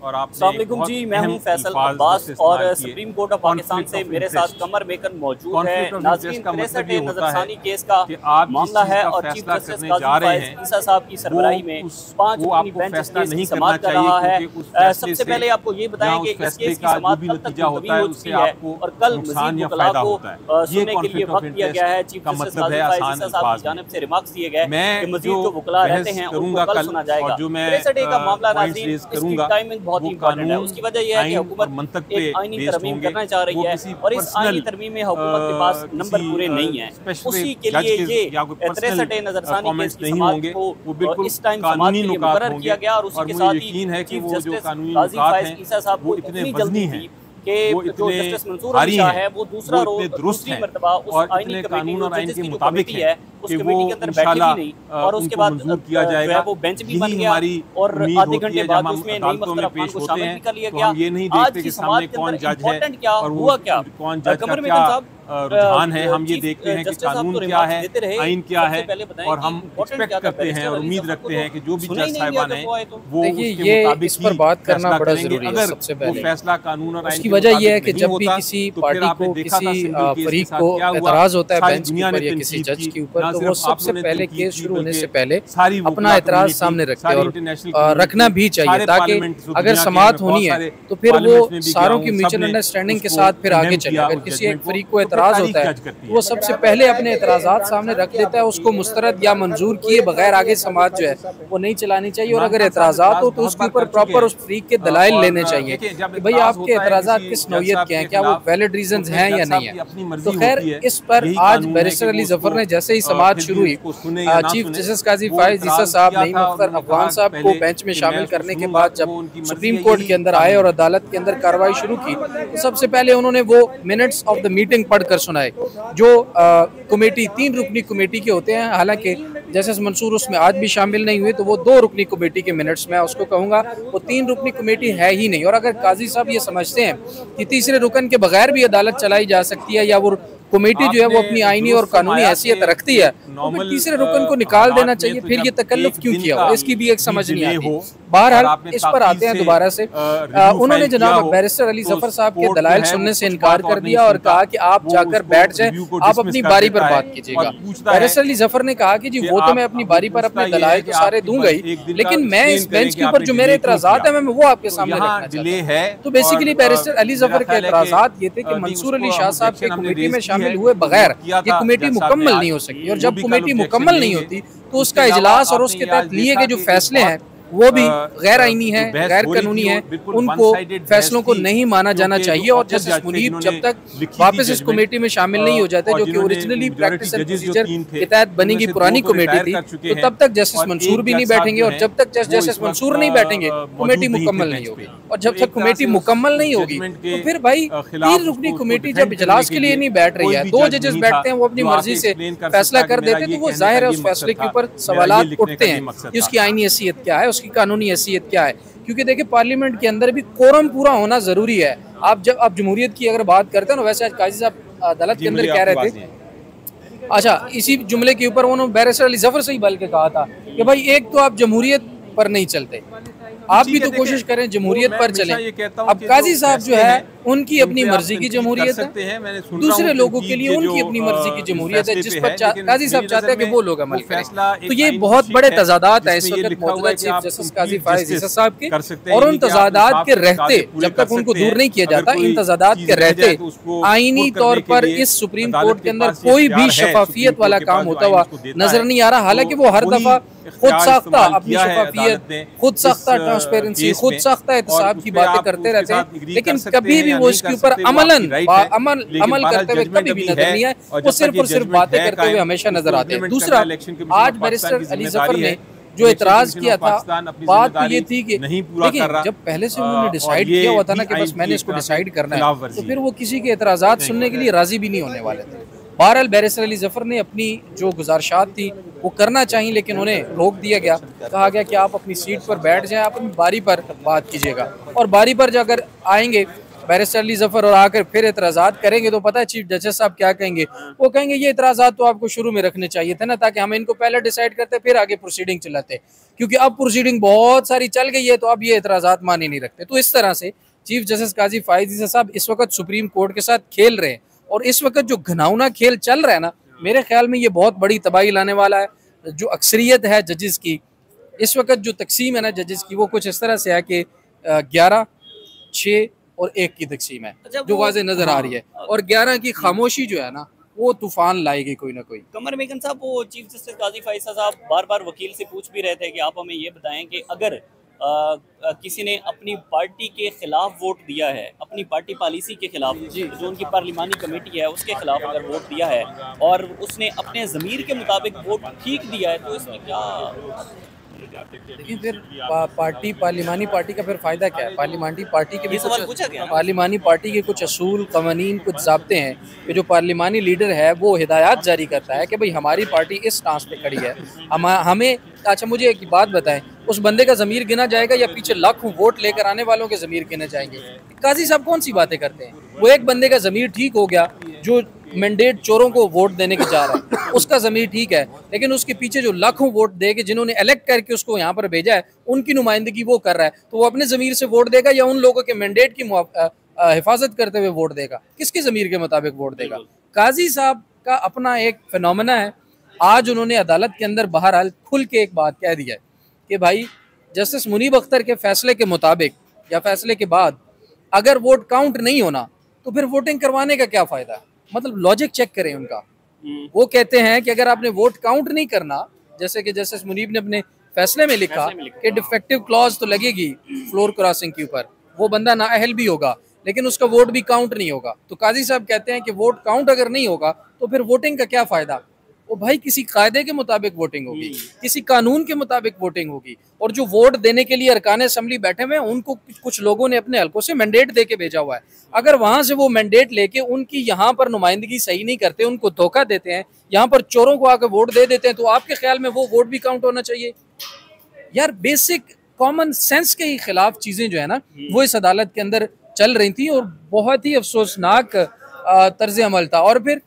और आपने अस्सलामुअलैकुम जी, मैं हूं फैसल अब्बास और सुप्रीम कोर्ट ऑफ पाकिस्तान से मेरे साथ कमर मेकन मौजूद है। नाज़रीन, 63 नजरसानी केस का मामला है और चीफ जस्टिस काजी फाइज ईसा साहब की सरबराही में 5 रुकनी बेंच इस केस की समाअत कर रहा है। सबसे पहले आपको ये बताएं कि इस केस की समाअत कब तक मुलतवी हो चुकी है और कल मज़ीद वकला को सुनने के लिए वक्त दिया गया है। चीफ जस्टिस काजी फाइज ईसा साहब की जानिब से रिमार्क्स दिए गए कि मज़ीद जो वकला रहते हैं उनको कल सुना जाएगा। 63 का मामला नाज़रीन, इसकी टाइमिंग बहुत ही इंपॉर्टेंट है। उसकी वजह यह है कि हुकूमत एक आईनी तरमीम करना चाह रही है और इस आईनी तरमीम में हुकूमत के पास नंबर पूरे नहीं है। उसी के लिए ये 63 नजरसानी केस की समाअत को इस टाइम समाअत के लिए मुकर्रर किया गया और उसी के साथ ही चीफ जस्टिस काजी फाइज ईसा साहब को इतनी जल्दी थी कि जो जस्टिस मंसूर अली शाह है वो दूसरा रोज दूसरी मर्तबा उस आईनी कमेटी और जजेस की जो कमेटी है उस कमेटी के अंदर बैठी भी नहीं और उसके बाद किया जाएगा वो बेंच भी बन गया और आधे घंटे बाद उसमें नई मख्तर अफगान को शामिल भी कर लिया गया। आज की समाअत के अंदर इम्पोर्टेंट क्या हुआ, क्या कमर मेकन साहब रुझान है, हम ये देखते हैं कि कानून क्या है, आइन क्या है और हम एक्सपेक्ट करते हैं और उम्मीद रखते हैं कि जो भी जज साहिबान हैं वो ये इस पर बात करना बड़ा जरूरी है। सबसे पहले फैसला कानून और उसकी वजह यह है कि जब भी किसी पार्टी को किसी फरीक को एतराज होता है बेंच के ऊपर या किसी जज के ऊपर तो वो सबसे पहले केस शुरू होने से पहले अपना एतराज सामने रखते हैं और रखना भी चाहिए ताकि अगर समाअत होनी है तो फिर वो सारों की म्यूचुअल अंडरस्टैंडिंग के साथ फिर आगे चले। अगर किसी एक फरीक को एतराज होता है वो सबसे पहले अपने एतराज़ात सामने रख देता है, उसको मुस्तरद या मंजूर किए बगैर आगे समाअत जो है वो नहीं चलानी चाहिए। और अगर एतराज़ात हो तो उसके ऊपर प्रॉपर उस फरीक के दलाइल लेने चाहिए कि भाई आपके एतराज़ात किस नौयत के हैं, क्या वो वैलिड रीजंस हैं या नहीं है। तो खैर इस पर आज बैरिस्टर अली जफर ने जैसे ही समाअत शुरू हुई चीफ जस्टिस काजी फाइज ईसा साहब नईम अख्तर अफगान साहब को बेंच में शामिल करने के बाद जब सुप्रीम कोर्ट के अंदर आए और अदालत के अंदर कार्रवाई शुरू की तो सबसे पहले उन्होंने वो मिनट्स ऑफ द मीटिंग पढ़कर सुनाए जो कमेटी 3 रुकनी कमेटी के होते हैं। हालांकि जस्टिस मंसूर उसमें आज भी शामिल नहीं हुए तो वो 2 रुकनी कमेटी के मिनट्स में उसको कहूँगा, वो 3 रुकनी कमेटी है ही नहीं। और अगर काजी साहब ये समझते हैं कि तीसरे रुकन के बगैर भी अदालत चलाई जा सकती है या वो कमेटी जो है वो अपनी आईनी और कानूनी हैसियत रखती है तो फिर तीसरे रुकन को निकाल देना चाहिए। फिर ये तकल्लुफ क्यों किया हो, इसकी भी एक समझ नहीं आती। बहरहाल इस पर आते हैं दोबारा से। उन्होंने जनाब बैरिस्टर अली जफर साहब के दलाइल सुनने से इनकार कर दिया और कहा कि आप जाकर बैठ जाएं, आप अपनी बारी पर बात कीजिएगा। बैरिस्टर अली जफर ने कहा कि जी वो तो मैं अपनी बारी पर अपने दलाइल तो सारे दूंगा ही, लेकिन मैं इस बेंच के ऊपर जो मेरे एतराज़ात है मैं वो आपके सामने रखना चाहता हूं। तो बेसिकली बैरिस्टर अली जफर के एतराज़ात ये थे कि मंसूर अली शाह साहब के कमेटी में शामिल हुए बगैर ये कमेटी मुकम्मल नहीं हो सकती और जब कमेटी मुकम्मल नहीं होती तो उसका इजलास और उसके तहत लिए गए जो फैसले हैं वो भी गैर आईनी है, गैर कानूनी है, उनको फैसलों को नहीं माना जाना चाहिए। और जस्टिस मुनीब जब तक वापस इस कमेटी में शामिल नहीं हो जाते जो कि ओरिजिनली प्रैक्टिस एंड प्रोसीजर के तहत बनी की पुरानी कमेटी थी तो तब तक जस्टिस मंसूर भी नहीं बैठेंगे और जब तक जस्टिस मंसूर नहीं बैठेंगे कमेटी मुकम्मल नहीं होगी। और जब तक कमेटी मुकम्मल नहीं होगी तो फिर भाई 3 रुकनी कमेटी जब इजलास के लिए नहीं बैठ रही है, 2 जजेस बैठते हैं वो अपनी मर्जी से फैसला कर देते तो वो जाहिर है उस फैसले के ऊपर सवालात उठते हैं कि उसकी आईनी हैसियत क्या है, उसकी कानूनी हैसियत क्या है। क्योंकि देखिए पार्लियामेंट के अंदर भी कोरम पूरा होना जरूरी है। आप जमहूरियत की अगर बात करते हैं ना, वैसे आज काजी साहब अदालत के अंदर कह रहे थे, अच्छा इसी जुमले के ऊपर उन्होंने बैरिस्टर अली जफर से ही बल्कि कहा था कि भाई एक तो आप जमहूरियत पर नहीं चलते, आप भी तो कोशिश करें जमहूरियत पर चलें। अब काजी साहब जो है उनकी अपनी मर्जी की जमहूरियत है, दूसरे लोगों के लिए उनकी अपनी मर्जी की जमहूरियत है जिस पर काजी साहब चाहते हैं कि वो लोग अमल करें। तो ये बहुत बड़े तजादात है इस वक्त मौजूदा चीफ जस्टिस काजी फाइज ईसा साहब के, और उन तजादात के रहते जब तक उनको दूर नहीं किया जाता, इन तजादात के रहते आईनी तौर पर इस सुप्रीम कोर्ट के अंदर कोई भी शफाफियत वाला काम होता हुआ नजर नहीं आ रहा। हालांकि वो हर दफा खुद साख्ता अपनी शफाफियत, खुद साख्ता ट्रांसपेरेंसी, खुद साख्ता एहतसाब की बातें करते रहते हैं, लेकिन कभी भी वो इसके ऊपर अमल करते हुए कभी भी नजर नहीं आए। वो सिर्फ और सिर्फ बातें करते हुए हमेशा नजर आते हैं। दूसरा, आज बैरिस्टर अली जफर ने जो एतराज किया था, बात तो ये थी कि देखिए जब पहले से उन्होंने डिसाइड किया हुआ था ना कि बस मैंने इसको डिसाइड करना है, तो फिर वो किसी के एतराजात सुनने के लिए राजी भी नहीं होने वाले थे। बहरहाल बैरिस्टर अली जफर ने अपनी जो गुजारिशात थी वो करना चाहिए, लेकिन उन्हें रोक दिया गया। कहा गया कि आप अपनी सीट पर बैठ जाएं, आप अपनी बारी पर बात कीजिएगा। और बारी पर जाकर आएंगे बैरिस्टर अली जफर और आकर फिर एतराज़ात करेंगे तो पता है चीफ जस्टिस साहब क्या कहेंगे, वो कहेंगे ये एतराज़ात तो आपको शुरू में रखने चाहिए थे ना, ताकि हम इनको पहले डिसाइड करते फिर आगे प्रोसीडिंग चलाते, क्योंकि अब प्रोसीडिंग बहुत सारी चल गई है तो अब ये एतराज़ात माने नहीं रखते। तो इस तरह से चीफ जस्टिस काजी फायद ईसा साहब इस वक्त सुप्रीम कोर्ट के साथ खेल रहे हैं, और इस वक्त जो घिनौना खेल चल रहा है ना, मेरे ख्याल में ये बहुत बड़ी तबाही लाने वाला है। जो अक्सरियत है जजेस की इस वक्त, जो तकसीम है ना जजेस की, वो कुछ इस तरह से है कि 11, 6 और 1 की तकसीम है जो वाज़े नजर आ रही है, और 11 की खामोशी जो है ना वो तूफान लाएगी कोई ना कोई। कमर मेकन साहब, वो चीफ जस्टिस काजी फायद ईसा साहब बार बार वकील से पूछ भी रहे थे कि आप हमें ये बताएं कि अगर किसी ने अपनी पार्टी के खिलाफ वोट दिया है, अपनी पार्टी पॉलिसी के खिलाफ, जो उनकी पार्लिमानी कमेटी है उसके खिलाफ अगर वोट दिया है और उसने अपने ज़मीर के मुताबिक वोट ठीक दिया है, तो इसमें क्या? लेकिन फिर पार्लिमानी पार्टी का फिर फायदा क्या है? पार्लिमानी पार्टी के भी पार्लिमानी पार्टी के कुछ असूल, कवानीन, कुछ ज़ाब्ते हैं कि जो पार्लिमानी लीडर है वो हिदायत जारी करता है कि भाई हमारी पार्टी इस स्टांस पे खड़ी है, हमें। अच्छा मुझे एक बात बताएं, उस बंदे का ज़मीर गिना जाएगा या पीछे लाखों वोट लेकर आने वालों के ज़मीर गिने जाएंगे? काजी साहब कौन सी बातें करते हैं? वो एक बंदे का ज़मीर ठीक हो गया जो मैंडेट चोरों को वोट देने के जा रहा है, उसका ज़मीर ठीक है, लेकिन उसके पीछे जो लाखों वोट दे के जिन्होंने इलेक्ट करके उसको यहाँ पर भेजा है उनकी नुमाइंदगी वो कर रहा है, तो वो अपने ज़मीर से वोट देगा या उन लोगों के मैंडेट की हिफाजत करते हुए वोट देगा? किसके ज़मीर के मुताबिक वोट देगा? काजी साहब का अपना एक फिनोमेना है। आज उन्होंने अदालत के अंदर बहरहाल खुल के एक बात कह दिया है कि भाई जस्टिस मुनीब अख्तर के फैसले के मुताबिक या फैसले के बाद अगर वोट काउंट नहीं होना तो फिर वोटिंग करवाने का क्या फ़ायदा? मतलब लॉजिक चेक करें उनका। वो कहते हैं कि अगर आपने वोट काउंट नहीं करना, जैसे कि जस्टिस मुनीब ने अपने फैसले में लिखा कि डिफेक्टिव क्लॉज तो लगेगी फ्लोर क्रॉसिंग के ऊपर, वो बंदा नाअहल भी होगा लेकिन उसका वोट भी काउंट नहीं होगा। तो काजी साहब कहते हैं कि वोट काउंट अगर नहीं होगा तो फिर वोटिंग का क्या फ़ायदा? वो भाई किसी कायदे के मुताबिक वोटिंग होगी, किसी कानून के मुताबिक वोटिंग होगी, और जो वोट देने के लिए अरकान असेंबली बैठे हुए हैं उनको कुछ लोगों ने अपने हल्कों से मैंडेट दे के भेजा हुआ है। अगर वहां से वो मैंडेट लेके उनकी यहाँ पर नुमाइंदगी सही नहीं करते, उनको धोखा देते हैं, यहाँ पर चोरों को आकर वोट दे देते हैं, तो आपके ख्याल में वो वोट भी काउंट होना चाहिए? यार बेसिक कॉमन सेंस के खिलाफ चीजें जो है ना वो इस अदालत के अंदर चल रही थी, और बहुत ही अफसोसनाक तर्ज अमल था। और फिर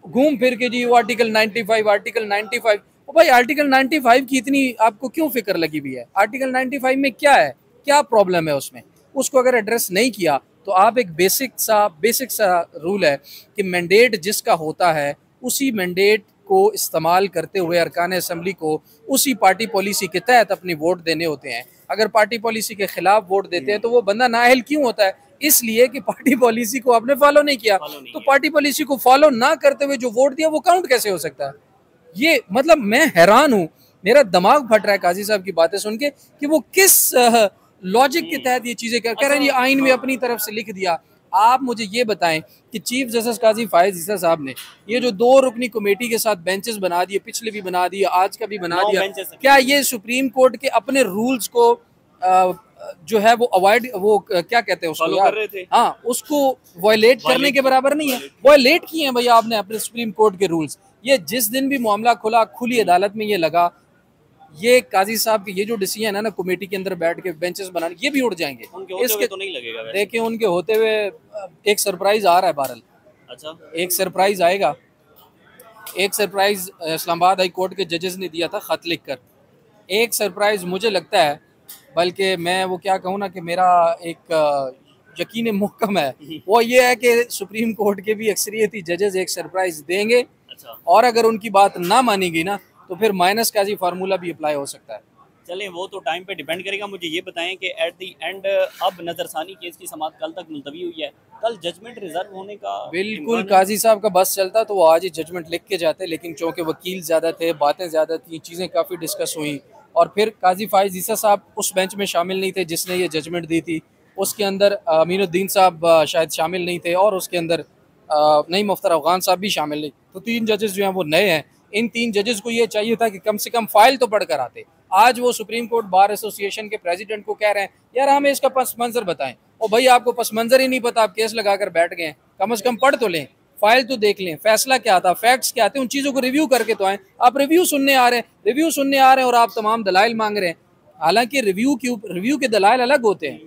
घूम फिर के जी वो आर्टिकल 95, वो भाई आर्टिकल 95 की इतनी आपको क्यों फिक्र लगी हुई है? आर्टिकल 95 में क्या है, क्या प्रॉब्लम है उसमें? उसको अगर एड्रेस नहीं किया तो आप एक बेसिक सा रूल है कि मैंडेट जिसका होता है उसी मैंडेट को इस्तेमाल करते हुए अरकान असेंबली को उसी पार्टी पॉलिसी के तहत अपने वोट देने होते हैं। अगर पार्टी पॉलिसी के खिलाफ वोट देते हैं तो वो बंदा नाअहल क्यों होता है? इसलिए कि पार्टी पॉलिसी को आपने फॉलो नहीं किया। तो पार्टी पॉलिसी को फॉलो ना करते हुए जो वोट दिया वो काउंट कैसे हो सकता है? ये मतलब मैं हैरान हूँ, मेरा दिमाग फट रहा है काजी साहब की बातें सुन के कि वो किस लॉजिक के तहत ये चीजें कह रहे हैं। ये आइन में अपनी तरफ से लिख दिया। आप मुझे ये बताएं कि चीफ जस्टिस काजी फायद ईसा साहब ने ये जो 2 रुकनी कमेटी के साथ बेंचेस बना दिए, पिछले भी बना दिए, आज का भी बना दिया, क्या ये सुप्रीम कोर्ट के अपने रूल्स को जो है वो अवॉइड, वो क्या कहते हैं उसको यार, हाँ, उसको वायलेट करने के बराबर नहीं है? वायलेट किए हैं भैया आपने अपने सुप्रीम कोर्ट के रूल्स। ये जिस दिन भी मामला खुली अदालत में ये लगा, ये काजी साहब के ये जो डिसीजन है ना कमेटी के अंदर बैठ के बेंचेस बनाने, ये भी उड़ जाएंगे। इसके तो नहीं लगेगा? देखिए उनके होते हुए एक सरप्राइज आ रहा है बहरहाल। अच्छा, एक सरप्राइज आएगा। एक सरप्राइज इस्लामाबाद हाई कोर्ट के जजेस ने दिया था खत लिख कर। एक सरप्राइज मुझे लगता है, बल्कि मैं वो क्या कहूँ ना कि मेरा एक यकीन मुहकम है, वो ये है कि सुप्रीम कोर्ट के भी अक्सरियती जजेस एक सरप्राइज देंगे। अच्छा। और अगर उनकी बात ना मानी गई ना तो फिर माइनस काजी फार्मूला भी अप्लाई हो सकता है। चलें, वो तो टाइम पे डिपेंड करेगा। मुझे ये बताएं कि एट दी एंड अब नजरसानी केस की समाअत कल तक मुलतवी हुई है, कल जजमेंट रिजर्व होने का बिल्कुल काजी साहब का बस चलता तो वो आज ही जजमेंट लिख के जाते, लेकिन चूँकि वकील ज़्यादा थे, बातें ज़्यादा थी, चीज़ें काफ़ी डिस्कस हुई, और फिर काजी फायद ईसा साहब उस बेंच में शामिल नहीं थे जिसने ये जजमेंट दी थी। उसके अंदर अमीनुद्दीन साहब शायद शामिल नहीं थे, और उसके अंदर नईम अख्तर अफगान साहब भी शामिल नहीं। तो 3 जजेस जो हैं वो नए हैं। इन 3 जजेस को ये चाहिए था कि कम से कम फाइल तो पढ़ कर आते। आज वो सुप्रीम कोर्ट बार एसोसिएशन के प्रेसिडेंट को कह रहे हैं यार हमें इसका पस मंजर बताएं। और भाई आपको पस मंजर ही नहीं पता, आप केस लगा कर बैठ गए, कम से कम पढ़ तो लें, फाइल तो देख लें, फैसला क्या था, फैक्ट्स क्या थे, उन चीज़ों को रिव्यू करके तो आए। आप रिव्यू सुनने आ रहे हैं और आप तमाम दलाइल मांग रहे हैं। हालांकि रिव्यू के दलाइल अलग होते हैं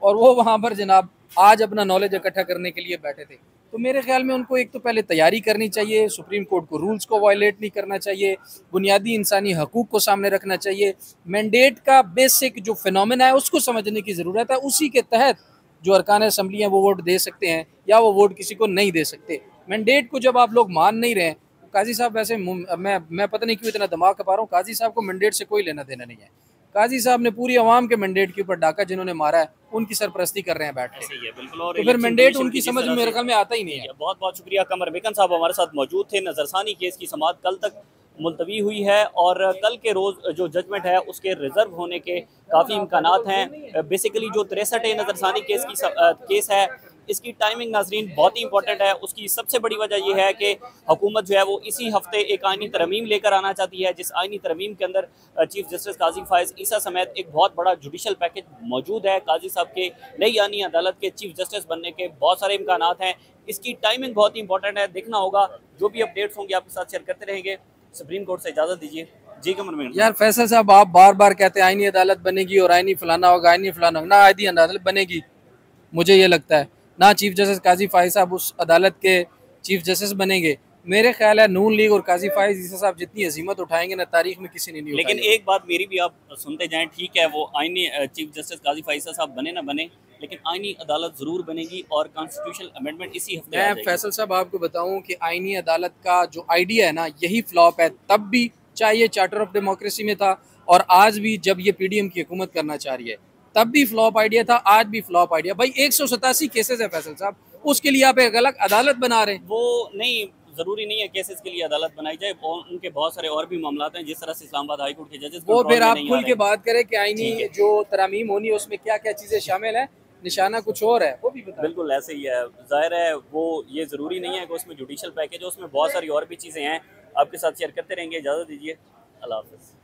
और वो वहाँ पर जनाब आज अपना नॉलेज इकट्ठा करने के लिए बैठे थे। तो मेरे ख्याल में उनको एक तो पहले तैयारी करनी चाहिए, सुप्रीम कोर्ट को रूल्स को वायलेट नहीं करना चाहिए, बुनियादी इंसानी हकूक़ को सामने रखना चाहिए, मैंडेट का बेसिक जो फिनोमेना है उसको समझने की ज़रूरत है। उसी के तहत जो अरकान असम्बली हैं वो वोट दे सकते हैं या वो वोट किसी को नहीं दे सकते। मैंडेट को जब आप लोग मान नहीं रहे हैं, काजी साहब वैसे मैं पता नहीं क्यों इतना दिमाग खपा रहा हूँ, काजी साहब को मैंडेट से कोई लेना देना नहीं है। काजी साहब ने पूरी आवाम के मैंडेट के ऊपर डाका जिन्होंने मारा है उनकी सरपरस्ती कर रहे हैं बैठ के, तो फिर मैंडेट उनकी समझ में मेरे ख्याल में आता ही नहीं है। बहुत बहुत शुक्रिया। कमर मेकन साहब हमारे साथ मौजूद थे। नजरसानी केस की समाअत कल तक मुलतवी हुई है और कल के रोज़ जो जजमेंट है उसके रिजर्व होने के काफ़ी इम्कानात हैं। बेसिकली जो 63 नजरसानी केस है इसकी टाइमिंग नाजरीन बहुत ही इंपॉर्टेंट है। उसकी सबसे बड़ी वजह यह है कि हुकूमत जो है वो इसी हफ्ते एक आइनी तरमीम लेकर आना चाहती है, जिस आइनी तरमीम के अंदर चीफ जस्टिस काजी फायज़ ईसा समेत एक बहुत बड़ा जुडिशल पैकेज मौजूद है। काजी साहब के नई आइनी अदालत के चीफ जस्टिस बनने के बहुत सारे इम्कानात हैं। इसकी टाइमिंग बहुत ही इंपॉर्टेंट है, देखना होगा। जो भी अपडेट्स होंगे आपके साथ शेयर करते रहेंगे। सुप्रीम कोर्ट से इजाज़त दीजिए। जी कमर में यार फैसल साहब, आप बार बार कहते हैं आइनी अदालत बनेगी और आइनी फलाना होगा, आइनी फलाना होगा। ना आइनी अदालत बनेगी, मुझे ये लगता है, ना चीफ जस्टिस काजी फायज़ साहब उस अदालत के चीफ जस्टिस बनेंगे। मेरे ख्याल है नून लीग और काजी फायज़ ईसा साहब जितनी अजीमत उठाएंगे ना तारीख में किसी ने नहीं लेकिन एक बात मेरी भी आप सुनते जाएं, ठीक है वो आईनी चीफ जस्टिस काजी फायज़ साहब बने ना बने, लेकिन आईनी अदालत ज़रूर बनेगी और कॉन्स्टिट्यूशनल अमेंडमेंट इसी हफ्ते। मैं फैसल साहब आपको बताऊं कि आईनी अदालत का जो आइडिया है ना यही फ्लॉप है। तब भी चाहे ये चार्टर ऑफ डेमोक्रेसी में था और आज भी जब ये पीडीएम की हुकूमत करना चाह रही है, तब भी फ्लॉप आइडिया था, आज भी फ्लॉप आइडिया। भाई 187 केसेस है फैसल साहब, उसके लिए आप एक अलग अदालत बना रहे हैं। वो नहीं, ज़रूरी नहीं है केसेस के लिए अदालत बनाई जाए, उनके बहुत सारे और भी मामलात हैं जिस तरह से इस्लामाबाद हाई कोर्ट के जजेस वो फिर आप खुल के बात करें कि आईनी जो तरामीम होनी है उसमें क्या क्या चीज़ें शामिल है, निशाना कुछ और है वो भी बता। बिल्कुल ऐसे ही है, जाहिर है वो ये ज़रूरी नहीं है कि उसमें जुडिशल पैकेज हो, उसमें बहुत सारी और भी चीज़ें हैं। आपके साथ शेयर करते रहेंगे। इजाज़त दीजिए, अल्लाह हाफ़िज़।